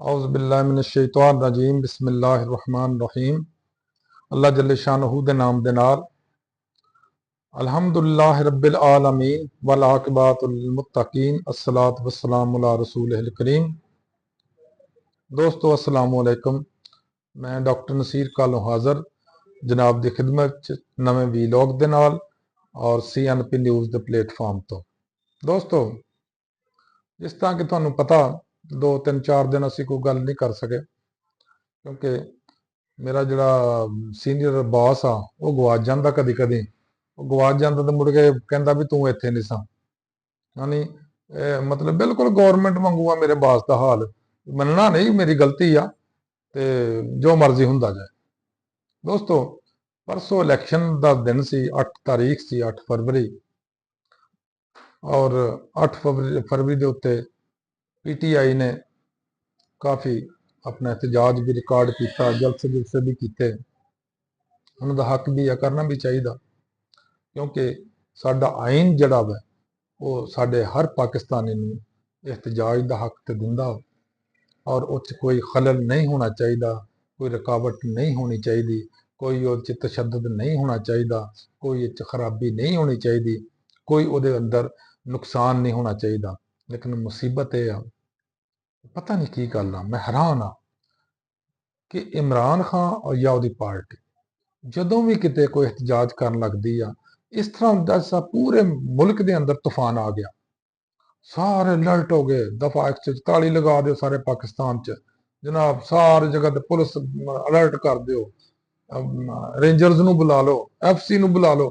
औज़ुबिल्लाहिमिनश्शैतानिर्रजीम बिस्मिल्लाहिर्रहमानिर्रहीम। अल्लाह जल्ले शानहू दे नाम दे नाल अल्हम्दुलिल्लाहि रब्बिल आलमीन वल आक़िबतुल लिल मुत्तकीन अस्सलातु वस्सलामु अला रसूलिहिल करीम। दोस्तों अस्सलामु अलैकुम। मैं डॉक्टर नसीर कालों हाज़र जनाब दी खिदमत च नवे वीलॉग दे नाल और CNP न्यूज़ दे प्लेटफॉर्म तो। दोस्तों जिस तरह कि तुहानू पता 2-3-4 दिन असी कोई गल नहीं कर सके क्योंकि मेरा जड़ा सीनियर बॉस आ वो गवाच जाता कदी कदी गवाच जाता तो मुड़ के कहता भी तू इत्थे नहीं सा। यानी मतलब बिल्कुल गौरमेंट वांगू आ मेरे बॉस का हाल। मनना नहीं मेरी गलती आ ते जो मर्जी हुंदा जाए। दोस्तों परसों इलैक्शन का दिन सी 8 तारीख सी 8 फरवरी और 8 फरवरी के उत्ते PTI ने काफ़ी अपना एहतजाज भी रिकॉर्ड किया, जलसे जुलसे भी किए। उनका हक भी है, करना भी चाहिए क्योंकि साडा आइन जड़ा वै वो साडे हर पाकिस्तानी नूं एहतजाज का हक तो दिंदा और उस कोई खलल नहीं होना चाहिए, कोई रुकावट नहीं होनी चाहिए, कोई उस तशद्दुद नहीं होना चाहिए, कोई इस खराबी नहीं होनी चाहिए, कोई उहदे अंदर नुकसान नहीं होना चाहिए। लेकिन मुसीबत यह आ पता नहीं की गल आ, मैं हैरान हाँ कि इमरान खान और या उहदी पार्टी जदों भी किते कोई एहतजाज कर लगती आ इस तरह हुंदा सा पूरे मुल्क के अंदर तूफान आ गया, सारे अलर्ट हो गए, दफा 144 लगा दो सारे पाकिस्तान च जनाब, सारी जगह ते पुलिस अलर्ट कर दो, रेंजर्स नूं बुला लो, FC नूं बुला लो।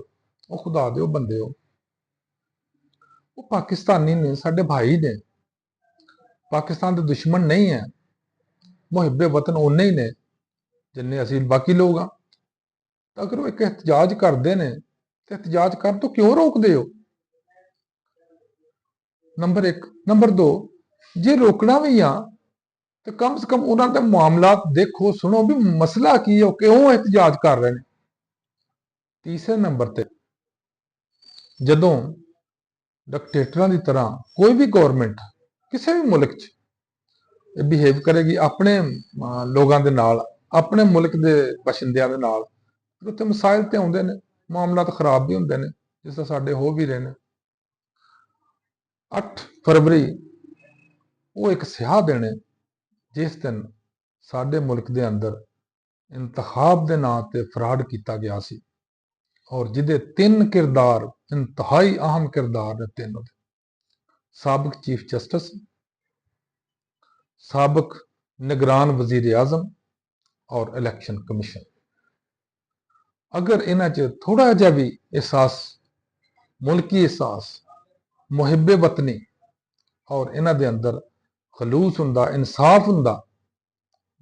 वो खुदा दे बंदे हो, वो पाकिस्तानी ने, साडे भाई ने, पाकिस्तान के दुश्मन नहीं है, मुहिब्बे वतन उन्ने ही ने जिन्ने असीं बाकी लोग हाँ। तो अगर वो एक एहतजाज करते हैं तो एहतजाज कर तो क्यों रोकते हो? नंबर 1। नंबर 2, जे रोकना भी आ तो कम से कम उन्होंने मामला देखो सुनो भी मसला की है, क्यों एहतजाज कर रहे हैं। तीसरे नंबर पर जदों डिक्टेटरां की तरह कोई भी गौरमेंट किसी भी मुल्क च बिहेव करेगी अपने लोगों के नाल, अपने मुल्क के बशिंदियां दे नाल, उत्ते मसाइल तो आउंदे ने, मामला तो खराब भी होंदे ने, जिस तरह साडे हो भी रहे हैं। 8 फरवरी वो एक स्याह दिन है जिस दिन साडे मुल्क के अंदर इंतखाब के नाम से फ्रॉड किया गया सी और जिदे 3 किरदार इंतहाई अहम किरदार ने। तीनों साबिक चीफ जस्टिस, साबिक निगरान वजीर आजम और इलैक्शन कमीशन। अगर इन्हां च थोड़ा जा भी एहसास, मुल्की एहसास, मुहिब्बे वतनी और इन्हां दे अंदर खलूस हुंदा, इंसाफ हुंदा,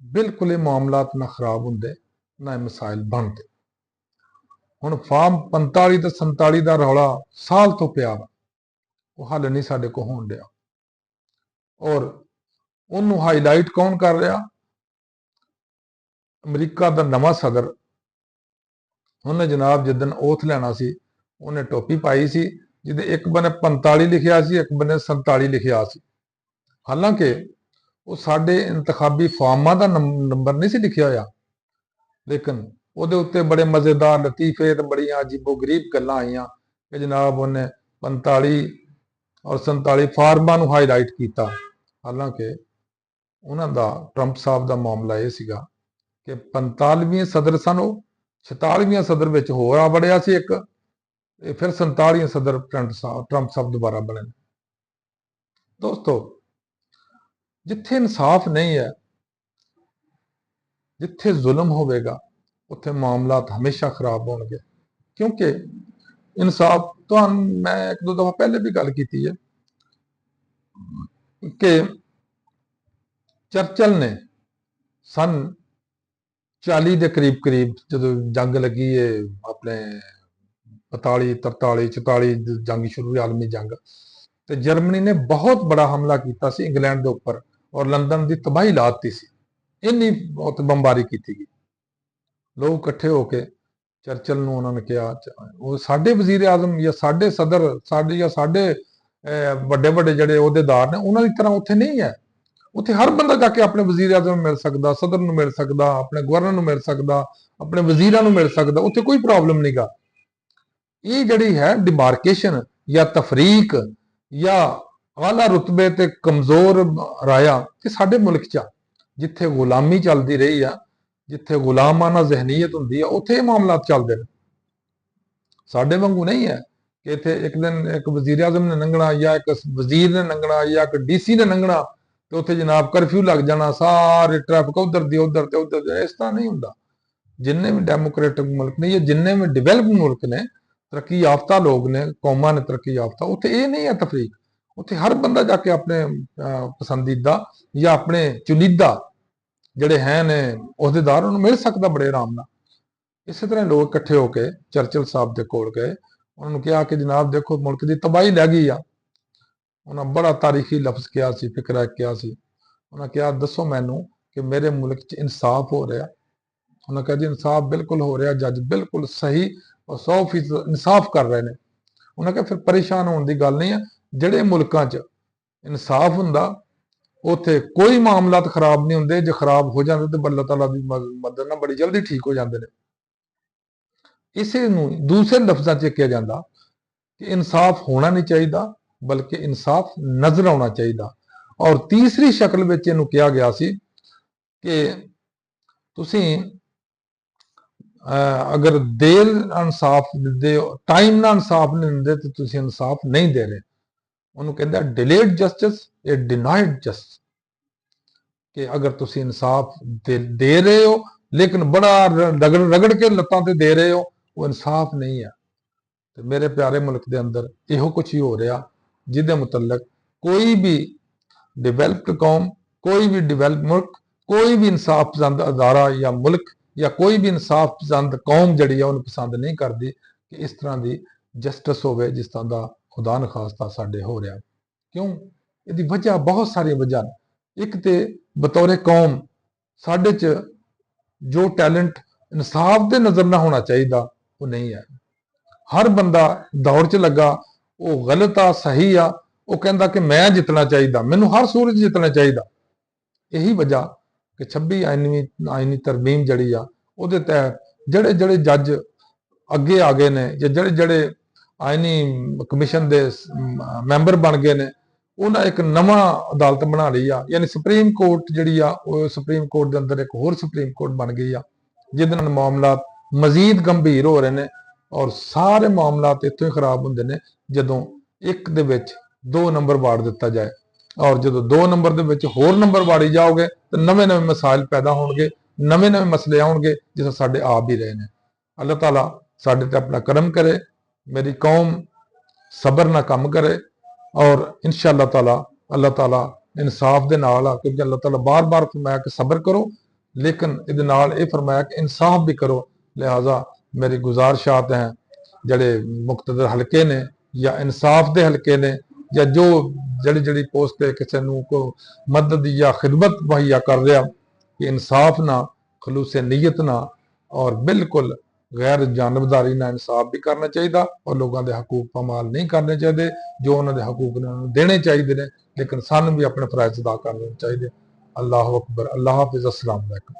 बिल्कुल ये मामलात ना खराब होंदे ना मसाइल बनते। हुण फार्म 45 ते 47 का रौला साल तो पिया वा, वो हल नहीं साडे को होण दिया और उन्होंने हाईलाइट कौन कर रहा? अमरीका का नवा सदर, उन्हें जनाब जिदन ओथ लेना सी उन्हें टोपी पाई सी जिदे एक बने 45 लिखिया सी, एक बने 47 लिखिया सी। हालांकि वो साडे इंतखाबी फॉर्मां का नंबर नहीं सी लिखिया होया, लेकिन ਉਹਦੇ उत्ते बड़े मजेदार लतीफे तो बड़िया अजीबो गरीब गल्लां आईयां कि जनाब उन्हें 45 और 47 फार्मां नूं हाईलाइट किया। हालांकि उन्हां दा ट्रंप साहब का मामला यह सीगा कि 45वें सदर सन, 46वें सदर विच होर आ वड़िया सी एक, फिर 47वें सदर ट्रंप साहब दोबारा बने। दोस्तों जिथे इंसाफ नहीं है, जिथे जुल्म होगा उत्थे मामलात हमेशा खराब होंगे क्योंकि इंसाफ तो मैं 1-2 दफा पहले भी गल की है कि चर्चिल ने सन 40 के करीब करीब जो जंग लगी है अपने 42, 43, 44 जंग शुरू हुई आलमी जंग, तो जर्मनी ने बहुत बड़ा हमला किया इंग्लैंड के उपर और लंदन की तबाही ला दी सी। इन्नी बहुत बंबारी की गई, लोग इकट्ठे होके चर्चिल नूं उन्होंने कहा वो साडे वजीर आजम या साडे सदर साडे या साडे वड्डे वड्डे जिहड़े अहुदेदार ने उन्हां दी तरह उत्थे नहीं है, ਉੱਥੇ ਹਰ ਬੰਦਾ ਜਾ ਕੇ ਆਪਣੇ ਵਜ਼ੀਰ ਆਜ਼ਮ ਨੂੰ ਮਿਲ ਸਕਦਾ, ਸਦਰ ਨੂੰ ਮਿਲ ਸਕਦਾ, ਆਪਣੇ ਗਵਰਨਰ ਨੂੰ ਮਿਲ ਸਕਦਾ, ਆਪਣੇ ਵਜ਼ੀਰਾਂ ਨੂੰ ਮਿਲ ਸਕਦਾ, ਉੱਥੇ ਕੋਈ ਪ੍ਰੋਬਲਮ ਨਹੀਂਗਾ। ਇਹ ਜਿਹੜੀ ਹੈ ਡਿਮਾਰਕੇਸ਼ਨ ਜਾਂ ਤਫਰੀਕ ਜਾਂ ਆਲਾ ਰੁਤਬੇ ਤੇ ਕਮਜ਼ੋਰ ਰਾਇਆ ਕਿ ਸਾਡੇ ਮੁਲਕ 'ਚ ਜਿੱਥੇ ਗੁਲਾਮੀ ਚੱਲਦੀ ਰਹੀ ਆ, ਜਿੱਥੇ ਗੁਲਾਮਾਨਾ ਜ਼ਹਿਨੀਅਤ ਹੁੰਦੀ ਆ, ਉੱਥੇ ਇਹ ਮਾਮਲਾਤ ਚੱਲਦੇ ਨੇ। ਸਾਡੇ ਵਾਂਗੂ ਨਹੀਂ ਹੈ ਕਿ ਇੱਥੇ ਇੱਕ ਦਿਨ ਇੱਕ ਵਜ਼ੀਰ ਆਜ਼ਮ ਨੇ ਲੰਘਣਾ ਜਾਂ ਇੱਕ ਵਜ਼ੀਰ ਨੇ ਲੰਘਣਾ ਜਾਂ ਇੱਕ ਡੀਸੀ ਨੇ ਲੰਘਣਾ ਤੇ ਉੱਥੇ ਜਨਾਬ ਕਰਫਿਊ ਲੱਗ ਜਾਣਾ, ਸਾਰੇ ਟ੍ਰੈਫਿਕ ਉਧਰ ਦੀ ਉਧਰ ਤੇ ਉਧਰ ਦੇ। ਇਸ ਤਰ੍ਹਾਂ ਨਹੀਂ ਹੁੰਦਾ। ਜਿੰਨੇ ਵੀ ਡੈਮੋਕ੍ਰੇਟਿਕ ਮੁਲਕ ਨੇ ਜਾਂ ਜਿੰਨੇ ਵੀ ਡਿਵੈਲਪ ਮੁਲਕ ਨੇ, ਤਰੱਕੀ ਯਾਫਤਾ ਲੋਕ ਨੇ, ਕੌਮਾਂ ਨੇ ਤਰੱਕੀ ਯਾਫਤਾ, ਉੱਥੇ ਇਹ ਨਹੀਂ ਹੈ ਤਫਰੀਕ। ਉੱਥੇ ਹਰ ਬੰਦਾ ਜਾ ਕੇ ਆਪਣੇ ਪਸੰਦੀਦਾ ਜਾਂ ਆਪਣੇ ਚੁਣੀਦਾ ਜਿਹੜੇ ਹੈ ਨੇ ਅਹੁਦੇਦਾਰ, ਉਹਨੂੰ ਮਿਲ ਸਕਦਾ ਬੜੇ ਆਰਾਮ ਨਾਲ। ਇਸੇ ਤਰ੍ਹਾਂ ਲੋਕ ਇਕੱਠੇ ਹੋ ਕੇ ਚਰਚਿਲ ਸਾਹਿਬ ਦੇ ਕੋਲ ਗਏ, ਉਹਨਾਂ ਨੂੰ ਕਿਹਾ ਕਿ ਜਨਾਬ ਦੇਖੋ ਮੁਲਕ ਦੀ ਤਬਾਹੀ ਲੈ ਗਈ ਆ। ਉਹਨਾਂ ਬੜਾ ਤਾਰੀਖੀ ਲਫ਼ਜ਼ ਕਿਹਾ ਸੀ, ਫਿਕਰਾ ਕਿਹਾ ਸੀ। ਉਹਨਾਂ ਕਿਹਾ ਦੱਸੋ ਮੈਨੂੰ ਕਿ ਮੇਰੇ ਮੁਲਕ 'ਚ ਇਨਸਾਫ ਹੋ ਰਿਹਾ? ਉਹਨਾਂ ਕਿਹਾ ਜੀ ਇਨਸਾਫ ਬਿਲਕੁਲ ਹੋ ਰਿਹਾ, ਜੱਜ ਬਿਲਕੁਲ ਸਹੀ ਔਰ 100% ਇਨਸਾਫ ਕਰ ਰਹੇ ਨੇ। ਉਹਨਾਂ ਕਿਹਾ ਫਿਰ ਪਰੇਸ਼ਾਨ ਹੋਣ ਦੀ ਗੱਲ ਨਹੀਂ ਹੈ। ਜਿਹੜੇ ਮੁਲਕਾਂ 'ਚ ਇਨਸਾਫ ਹੁੰਦਾ ਉੱਥੇ ਕੋਈ ਮਾਮਲਾਤ ਖਰਾਬ ਨਹੀਂ ਹੁੰਦੇ। ਜੇ ਖਰਾਬ ਹੋ ਜਾਂਦੇ ਤੇ ਅੱਲਾਹ ਤਾਲਾ ਦੀ ਮਦਦ ਨਾਲ ਬੜੀ ਜਲਦੀ ਠੀਕ ਹੋ ਜਾਂਦੇ ਨੇ। ਇਸੇ ਨੂੰ ਦੂਸਰੇ ਲਫ਼ਜ਼ਾਂ 'ਚ ਕਿਹਾ ਜਾਂਦਾ ਕਿ ਇਨਸਾਫ ਹੋਣਾ ਨਹੀਂ ਚਾਹੀਦਾ, ਬਲਕਿ ਇਨਸਾਫ ਨਜ਼ਰ ਆਉਣਾ ਚਾਹੀਦਾ। ਔਰ ਤੀਸਰੀ ਸ਼ਕਲ ਵਿੱਚ ਇਹਨੂੰ ਕਿਹਾ ਗਿਆ ਸੀ ਕਿ ਤੁਸੀਂ ਅਗਰ ਦੇਰ ਇਨਸਾਫ ਦਿੰਦੇ ਹੋ, ਟਾਈਮ ਨਾਲ ਇਨਸਾਫ ਨਹੀਂ ਦਿੰਦੇ ਤੇ ਤੁਸੀਂ ਇਨਸਾਫ ਨਹੀਂ ਦੇ ਰਹੇ। ਉਹਨੂੰ ਕਹਿੰਦਾ ਡਿਲੇਡ ਜਸਟਿਸ ਜਾਂ ਡਿਨਾਈਡ ਜਸਟਿਸ, ਕਿ ਅਗਰ ਤੁਸੀਂ ਇਨਸਾਫ ਦੇ ਰਹੇ ਹੋ ਲੇਕਿਨ ਬੜਾ ਰਗੜ ਕੇ ਲੱਤਾਂ ਤੇ ਦੇ ਰਹੇ ਹੋ, ਉਹ ਇਨਸਾਫ ਨਹੀਂ ਹੈ। ਤੇ ਮੇਰੇ ਪਿਆਰੇ ਮੁਲਕ ਦੇ ਅੰਦਰ ਇਹੋ ਕੁਝ ਹੀ ਹੋ ਰਿਹਾ, ਜਿਹਦੇ ਮੁਤਲਕ ਕੋਈ ਵੀ ਡਿਵੈਲਪਡ ਕੌਮ, ਕੋਈ ਵੀ ਡਿਵੈਲਪ ਮੁਲਕ, ਕੋਈ ਵੀ ਇਨਸਾਫ ਪਸੰਦ ਅਦਾਰਾ ਜਾਂ ਮੁਲਕ ਜਾਂ ਕੋਈ ਵੀ ਇਨਸਾਫ ਪਸੰਦ ਕੌਮ ਜਿਹੜੀ ਆ ਉਹਨੂੰ ਪਸੰਦ ਨਹੀਂ ਕਰਦੀ ਕਿ ਇਸ ਤਰ੍ਹਾਂ ਦੀ ਜਸਟਿਸ ਹੋਵੇ ਜਿਸ ਤਰ੍ਹਾਂ ਦਾ ਖੁਦਾ ਨਖਾਸਤਾ ਸਾਡੇ ਹੋ ਰਿਹਾ। ਕਿਉਂ? ਇਹਦੀ ਵਜ੍ਹਾ ਬਹੁਤ ਸਾਰੀਆਂ ਵਜ੍ਹਾ ਨੇ। ਇੱਕ ਤੇ ਬਤੌਰੇ ਕੌਮ ਸਾਡੇ 'ਚ ਜੋ ਟੈਲੈਂਟ ਇਨਸਾਫ ਦੇ ਨਜ਼ਰ ਨਾਲ ਹੋਣਾ ਚਾਹੀਦਾ ਉਹ ਨਹੀਂ ਹੈ। ਹਰ ਬੰਦਾ ਦੌੜ 'ਚ ਲੱਗਾ, ਉਹ ਗਲਤ ਆ ਸਹੀ ਆ, ਉਹ ਕਹਿੰਦਾ ਕਿ ਮੈਂ ਜਿੱਤਣਾ ਚਾਹੀਦਾ, ਮੈਨੂੰ ਹਰ ਸੂਰਤ ਜਿੱਤਣਾ ਚਾਹੀਦਾ। ਇਹੀ ਵਜ੍ਹਾ ਕਿ 26 ਆਇਨੀ ਤਰਮੀਮ ਜਿਹੜੀ ਆ ਉਹਦੇ ਤਹਿਤ ਜਿਹੜੇ ਜਿਹੜੇ ਜੱਜ ਅੱਗੇ ਆ ਗਏ ਨੇ ਜਾਂ ਜਿਹੜੇ ਜਿਹੜੇ ਆਇਨੀ ਕਮਿਸ਼ਨ ਦੇ ਮੈਂਬਰ ਬਣ ਗਏ ਨੇ, ਉਹਨਾਂ ਇੱਕ ਨਵਾਂ ਅਦਾਲਤ ਬਣਾ ਲਈ ਆ। ਯਾਨੀ ਸੁਪਰੀਮ ਕੋਰਟ ਜਿਹੜੀ ਆ ਉਹ ਸੁਪਰੀਮ ਕੋਰਟ ਦੇ ਅੰਦਰ ਇੱਕ ਹੋਰ ਸੁਪਰੀਮ ਕੋਰਟ ਬਣ ਗਈ ਆ, ਜਿਹਦੇ ਨਾਲ ਮਾਮਲਾਤ ਮਜ਼ੀਦ ਗੰਭੀਰ ਹੋ ਰਹੇ ਨੇ। ਔਰ ਸਾਰੇ ਮਾਮਲਾਤ ਇੱਥੋਂ ਹੀ ਖਰਾਬ ਹੁੰਦੇ ਨੇ ਜਦੋਂ ਇੱਕ ਦੇ ਵਿੱਚ 2 ਨੰਬਰ ਵਾੜ ਦਿੱਤਾ ਜਾਏ। ਔਰ ਜਦੋਂ 2 ਨੰਬਰ ਦੇ ਵਿੱਚ ਹੋਰ ਨੰਬਰ ਵਾੜੀ ਜਾਓਗੇ ਤਾਂ ਨਵੇਂ-ਨਵੇਂ ਮਸਾਇਲ ਪੈਦਾ ਹੋਣਗੇ, ਨਵੇਂ-ਨਵੇਂ ਮਸਲੇ ਆਉਣਗੇ, ਜਿਸ ਸਾਡੇ ਆਪ ਵੀ ਰਹੇ ਨੇ। ਅੱਲਾਹ ਤਾਲਾ ਸਾਡੇ ਤੇ ਆਪਣਾ ਕਰਮ ਕਰੇ, ਮੇਰੀ ਕੌਮ ਸਬਰ ਨਾਲ ਕੰਮ ਕਰੇ ਔਰ इंशाअल्लाह ताला अल्लाह ताला इंसाफ दे नाल आ, क्योंकि अल्लाह ताला बार-बार फरमाया कि सबर करो, लेकिन इहदे नाल इह फरमाया कि इंसाफ भी करो। लिहाजा मेरी गुजारिशात हैं ਜਿਹੜੇ ਮੁਕਤਦਰ ਹਲਕੇ ਨੇ ਜਾਂ ਇਨਸਾਫ ਦੇ ਹਲਕੇ ਨੇ ਜਾਂ ਜੋ ਜਿਹੜੀ ਜਿਹੜੀ ਪੋਸਟ ਤੇ ਕਿਸੇ ਨੂੰ ਕੋ ਮਦਦ ਜਾਂ ਖਿਦਮਤ ਮੁਹੱਈਆ ਕਰ ਰਿਹਾ, ਕਿ ਇਨਸਾਫ ਨਾ, ਖਲੂਸੇ ਨੀਅਤ ਨਾ ਔਰ ਬਿਲਕੁਲ ਗੈਰ ਜਾਨਬਦਾਰੀ ਨਾਲ ਇਨਸਾਫ ਵੀ ਕਰਨਾ ਚਾਹੀਦਾ ਔਰ ਲੋਕਾਂ ਦੇ ਹਕੂਕ ਪਾਮਾਲ ਨਹੀਂ ਕਰਨੇ ਚਾਹੀਦੇ। ਜੋ ਉਹਨਾਂ ਦੇ ਹਕੂਕ ਨੇ ਉਹਨਾਂ ਨੂੰ ਦੇਣੇ ਚਾਹੀਦੇ ਨੇ, ਲੇਕਿਨ ਸਾਨੂੰ ਵੀ ਆਪਣੇ ਫਰਜ਼ ਅਦਾ ਕਰਨੇ ਚਾਹੀਦੇ। ਅੱਲਾਹੁ ਅਕਬਰ, ਅੱਲਾਹ ਹਾਫਿਜ਼, अस्सलाम वालेकुम।